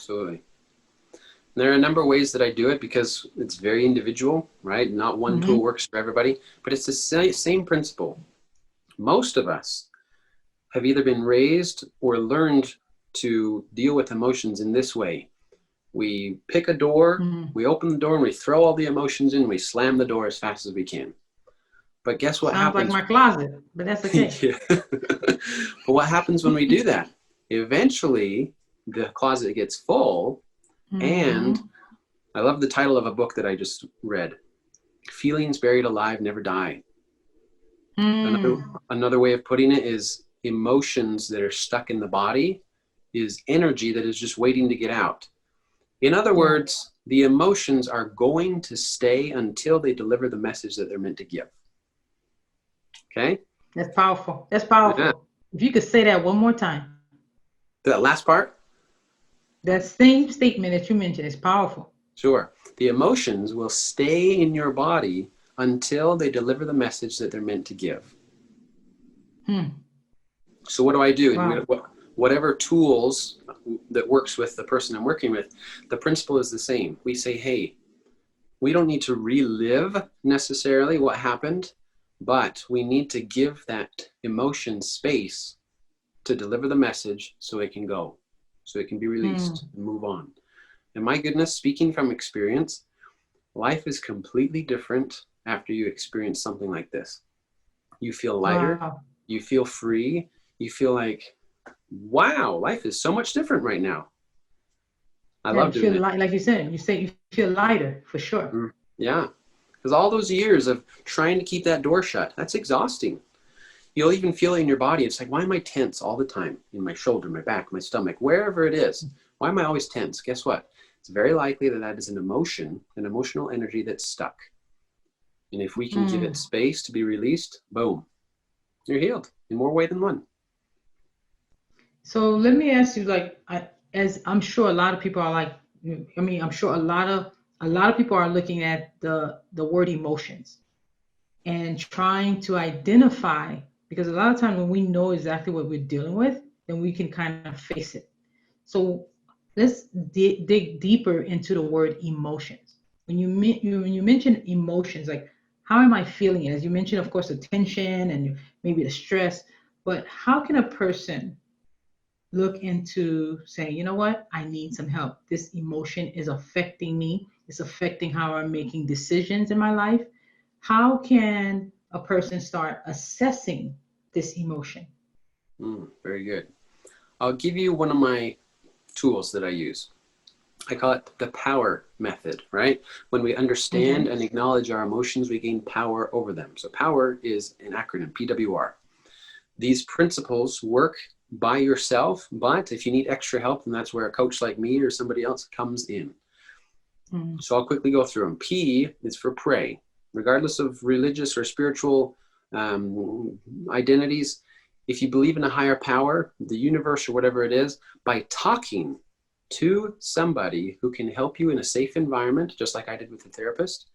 Absolutely. There are a number of ways that I do it because it's very individual, right? Not one tool works for everybody, but it's the same principle. Most of us have either been raised or learned to deal with emotions in this way. We pick a door, we open the door, and we throw all the emotions in, we slam the door as fast as we can. But guess what Sounds like happens? my closet, but that's okay. Yeah. But what happens when we do that? Eventually, the closet gets full, and I love the title of a book that I just read. Feelings buried alive never die. Another way of putting it is emotions that are stuck in the body is energy that is just waiting to get out. In other words, the emotions are going to stay until they deliver the message that they're meant to give. Okay? That's powerful. That's powerful. Yeah. If you could say that one more time. That last part? That same statement that you mentioned is powerful. Sure. The emotions will stay in your body until they deliver the message that they're meant to give. So what do I do? Wow. Whatever tools that works with the person I'm working with, the principle is the same. We say, hey, we don't need to relive necessarily what happened, but we need to give that emotion space to deliver the message so it can go, so it can be released and move on. And my goodness, speaking from experience, life is completely different after you experience something like this. You feel lighter, you feel free, you feel like, wow, life is so much different right now. I love doing it. Like you said you feel lighter for sure. Yeah, because all those years of trying to keep that door shut, that's exhausting. You'll even feel it in your body. It's like, why am I tense all the time? In my shoulder, my back, my stomach, wherever it is. Why am I always tense? Guess what? It's very likely that that is an emotion, an emotional energy that's stuck. And if we can give it space to be released, boom, you're healed in more way than one. So let me ask you, like, as I'm sure a lot of people are like, I'm sure a lot of people are looking at the word emotions and trying to identify, because a lot of times when we know exactly what we're dealing with, then we can kind of face it. So let's dig deeper into the word emotions. When you mention emotions, like how am I feeling it? As you mentioned, of course, the tension and maybe the stress, but how can a person look into saying, you know what, I need some help. This emotion is affecting me. It's affecting how I'm making decisions in my life. How can a person start assessing this emotion? Very good. I'll give you one of my tools that I use. I call it the power method, right? When we understand and acknowledge our emotions, we gain power over them. So power is an acronym, PWR. These principles work by yourself, but if you need extra help, then that's where a coach like me or somebody else comes in. So I'll quickly go through them. P is for pray. Regardless of religious or spiritual identities, if you believe in a higher power, the universe or whatever it is, by talking to somebody who can help you in a safe environment, just like I did with the therapist,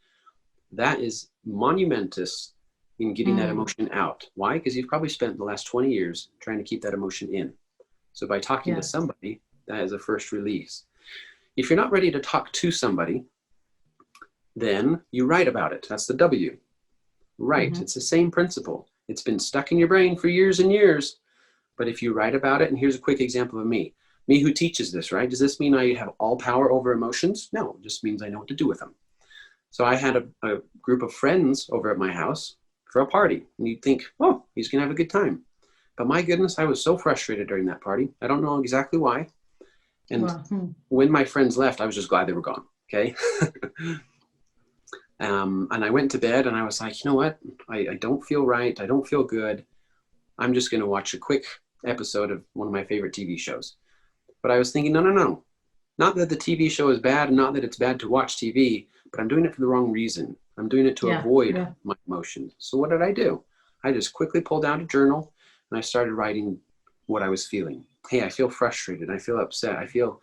that is monumentous in getting that emotion out. Why? Because you've probably spent the last 20 years trying to keep that emotion in. So by talking to somebody, that is a first release. If you're not ready to talk to somebody, then you write about it. That's the W. Write. It's the same principle. It's been stuck in your brain for years and years. But if you write about it, and here's a quick example of me who teaches this, right? Does this mean I have all power over emotions? No, it just means I know what to do with them. So I had a group of friends over at my house for a party. And you'd think, oh, he's going to have a good time. But my goodness, I was so frustrated during that party. I don't know exactly why. And when my friends left, I was just glad they were gone. Okay. And I went to bed and I was like, you know what? I don't feel right. I don't feel good. I'm just going to watch a quick episode of one of my favorite TV shows. But I was thinking, no. Not that the TV show is bad, and not that it's bad to watch TV, but I'm doing it for the wrong reason. I'm doing it to avoid my emotions. So what did I do? I just quickly pulled out a journal and I started writing what I was feeling. Hey, I feel frustrated. I feel upset. I feel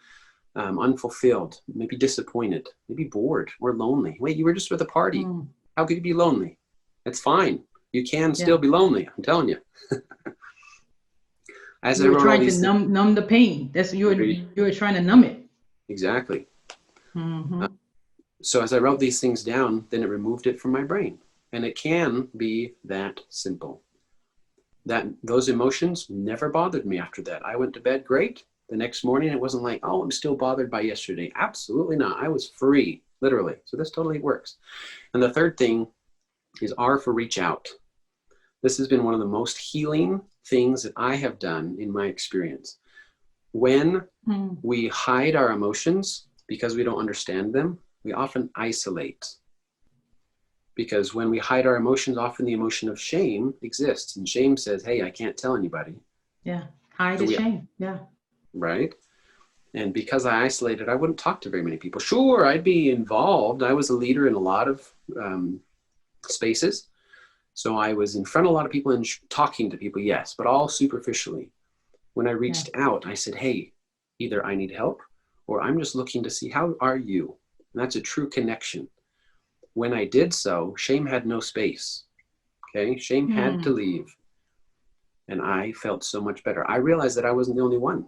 unfulfilled, maybe disappointed, maybe bored or lonely. Wait, you were just with a party. How could you be lonely? It's fine. You can still be lonely. I'm telling you. As you were trying to numb the pain. That's you were trying to numb it. Exactly. Uh, Mm-hmm. so as I wrote these things down, then it removed it from my brain. And it can be that simple. That those emotions never bothered me after that. I went to bed great. The next morning, it wasn't like, oh, I'm still bothered by yesterday. Absolutely not. I was free, literally. So this totally works. And the third thing is R for reach out. This has been one of the most healing things that I have done in my experience. When Mm. we hide our emotions because we don't understand them, we often isolate. Because when we hide our emotions, often the emotion of shame exists. And shame says, hey, I can't tell anybody. Yeah. Hide So is we, shame. Yeah. right? And because I isolated, I wouldn't talk to very many people. Sure, I'd be involved. I was a leader in a lot of spaces. So I was in front of a lot of people and talking to people, yes, but all superficially. When I Yeah. reached out, I said, hey, either I need help or I'm just looking to see how are you? And that's a true connection. When I did so, shame had no space. Okay. Shame had to Mm. leave. And I felt so much better. I realized that I wasn't the only one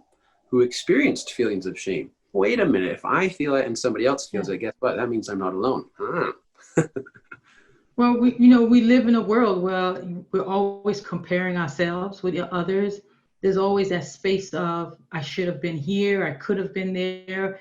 who experienced feelings of shame. Wait a minute. If I feel it and somebody else feels Yeah. it, guess what? That means I'm not alone. Huh. Well, we live in a world where we're always comparing ourselves with the others. There's always that space of I should have been here, I could have been there.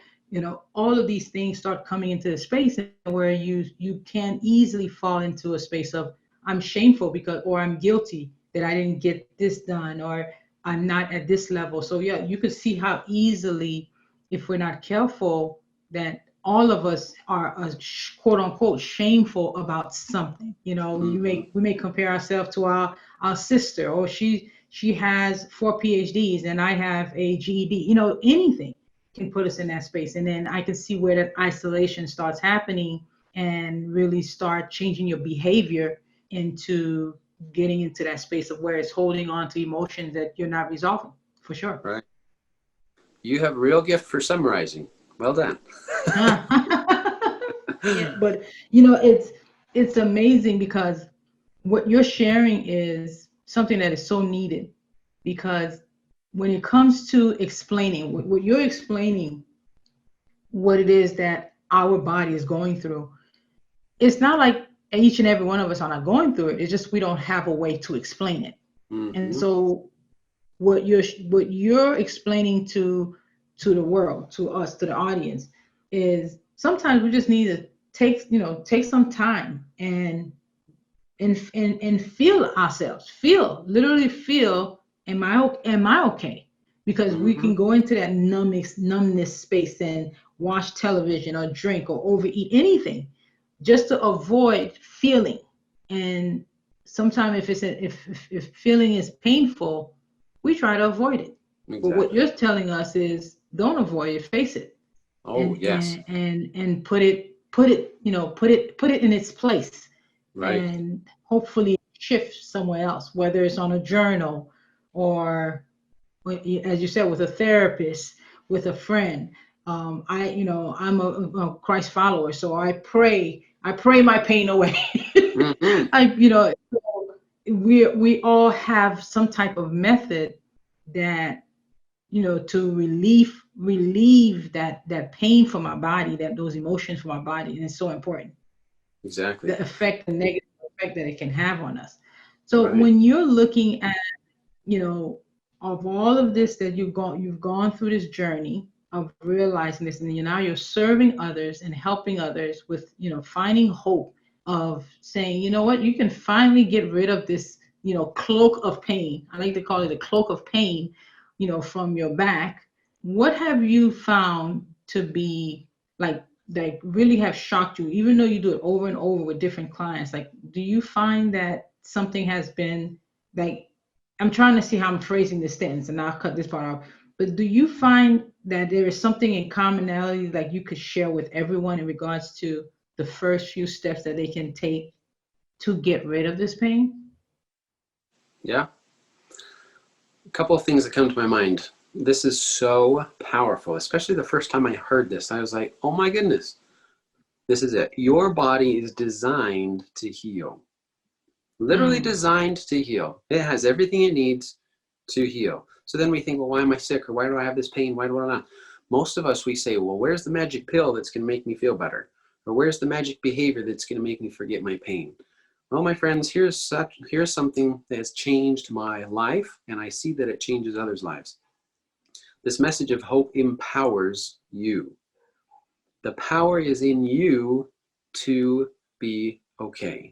All of these things start coming into the space where you can easily fall into a space of I'm shameful because or I'm guilty that I didn't get this done or I'm not at this level. So yeah, you could see how easily, if we're not careful, that all of us are quote unquote shameful about something. Mm-hmm. We may compare ourselves to our sister, or she has 4 PhDs and I have a GED. Anything can put us in that space, and then I can see where that isolation starts happening and really start changing your behavior into getting into that space of where it's holding on to emotions that you're not resolving, for sure. Right. You have a real gift for summarizing. Well done. Yeah, but it's amazing because what you're sharing is something that is so needed, because when it comes to explaining what you're explaining, what it is that our body is going through, it's not like each and every one of us are not going through it. It's just we don't have a way to explain it. And Mm-hmm. so what you're explaining to the world, to us, to the audience, is sometimes we just need to take some time and feel ourselves, literally feel, am I okay? Because we Mm-hmm. can go into that numbness space and watch television or drink or overeat anything just to avoid feeling. And sometimes if feeling is painful, we try to avoid it. But what Exactly. you're telling us is don't avoid it, face it, Oh, and yes. put it in its place, Right. and hopefully shift somewhere else, whether it's on a journal or, as you said, with a therapist, with a friend. I'm a Christ follower, so I pray my pain away. Mm-hmm. We all have some type of method that, to relieve that pain from our body, that those emotions from our body. And it's so important, Exactly. the negative effect that it can have on us. So Right. when you're looking at, you know of all of this that you've gone through this journey of realizing this, and now you're serving others and helping others with, finding hope of saying, you know what, you can finally get rid of this, cloak of pain. I like to call it a cloak of pain, from your back. What have you found to be like really have shocked you, even though you do it over and over with different clients? Like, do you find that something has been like, I'm trying to see how I'm phrasing this sentence, and I'll cut this part off. But do you find that there is something in commonality like you could share with everyone in regards to the first few steps that they can take to get rid of this pain? Yeah. A couple of things that come to my mind. This is so powerful, especially the first time I heard this. I was like, oh my goodness, this is it. Your body is designed to heal, literally Mm, designed to heal. It has everything it needs to heal. So then we think, well, why am I sick? Or why do I have this pain? Why do I not? Most of us, we say, well, where's the magic pill that's going to make me feel better? Or where's the magic behavior that's going to make me forget my pain? Well, my friends, here's something that has changed my life, and I see that it changes others' lives. This message of hope empowers you. The power is in you to be okay.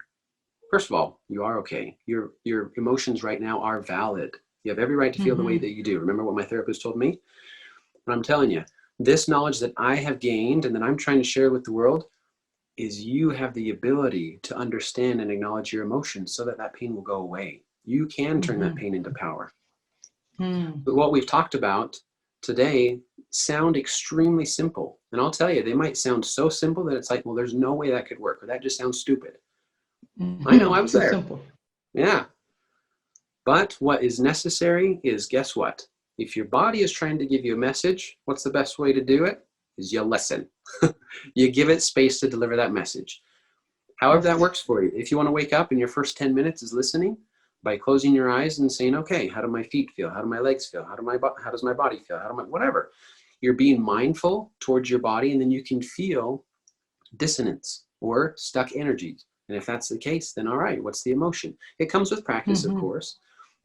First of all, you are okay. Your emotions right now are valid. You have every right to feel the way that you do. Remember what my therapist told me? But I'm telling you, this knowledge that I have gained and that I'm trying to share with the world is you have the ability to understand and acknowledge your emotions so that that pain will go away. You can turn that pain into power. But what we've talked about today sound extremely simple. And I'll tell you, they might sound so simple that it's like, well, there's no way that could work, or that just sounds stupid. I know, I was Too there. simple. Yeah. But what is necessary is, guess what? If your body is trying to give you a message, what's the best way to do it? Is you listen. You give it space to deliver that message. However that works for you. If you want to wake up and your first 10 minutes is listening by closing your eyes and saying, okay, how do my feet feel? How do my legs feel? How does my body feel? Whatever. You're being mindful towards your body, and then you can feel dissonance or stuck energies. And if that's the case, then all right, what's the emotion? It comes with practice, of course.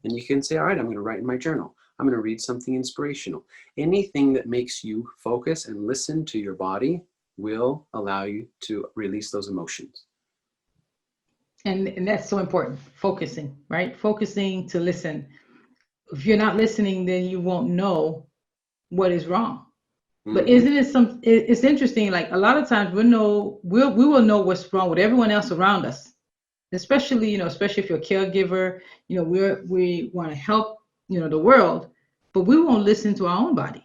And you can say, all right, I'm going to write in my journal. I'm going to read something inspirational. Anything that makes you focus and listen to your body will allow you to release those emotions. And that's so important. Focusing, right? Focusing to listen. If you're not listening, then you won't know what is wrong. But isn't it it's interesting, like a lot of times we will know what's wrong with everyone else around us. Especially, especially if you're a caregiver, we want to help, the world, but we won't listen to our own body.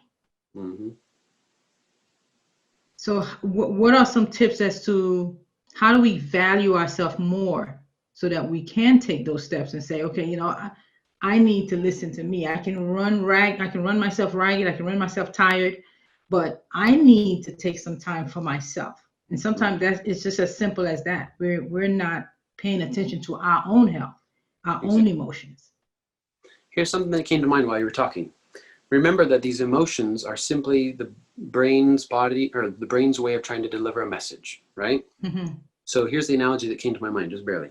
So what are some tips as to how do we value ourselves more so that we can take those steps and say, okay, I need to listen to me. I can run myself ragged, I can run myself tired, but I need to take some time for myself. And sometimes it's just as simple as that. We're not paying attention to our own health, our own emotions. Here's something that came to mind while you were talking. Remember that these emotions are simply the brain's way of trying to deliver a message, right? So here's the analogy that came to my mind, just barely.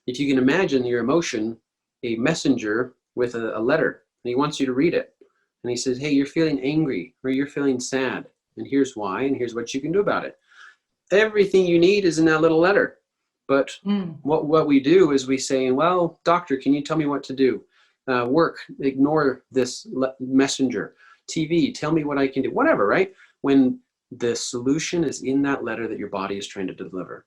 If you can imagine your emotion, a messenger with a letter, and he wants you to read it. And he says, hey, you're feeling angry, or you're feeling sad, and here's why, and here's what you can do about it. Everything you need is in that little letter. But what we do is we say, well, doctor, can you tell me what to do? Work, ignore this messenger. TV, tell me what I can do. Whatever, right? When the solution is in that letter that your body is trying to deliver.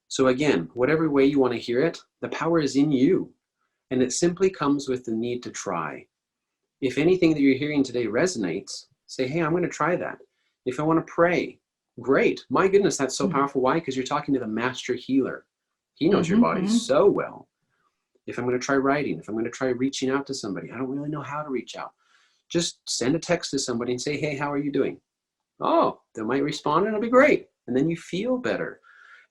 So again, whatever way you want to hear it, the power is in you. And it simply comes with the need to try. If anything that you're hearing today resonates, say, hey, I'm going to try that. If I want to pray, great. My goodness, that's so powerful. Why? Because you're talking to the master healer. He knows your body so well. If I'm going to try writing, if I'm going to try reaching out to somebody, I don't really know how to reach out. Just send a text to somebody and say, hey, how are you doing? Oh, they might respond and it'll be great. And then you feel better.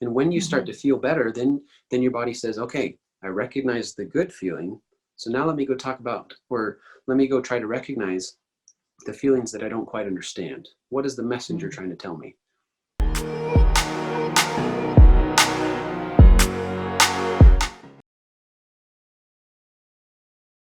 And when you start to feel better, then your body says, okay, I recognize the good feeling. So now let me go let me go try to recognize the feelings that I don't quite understand. What is the messenger trying to tell me?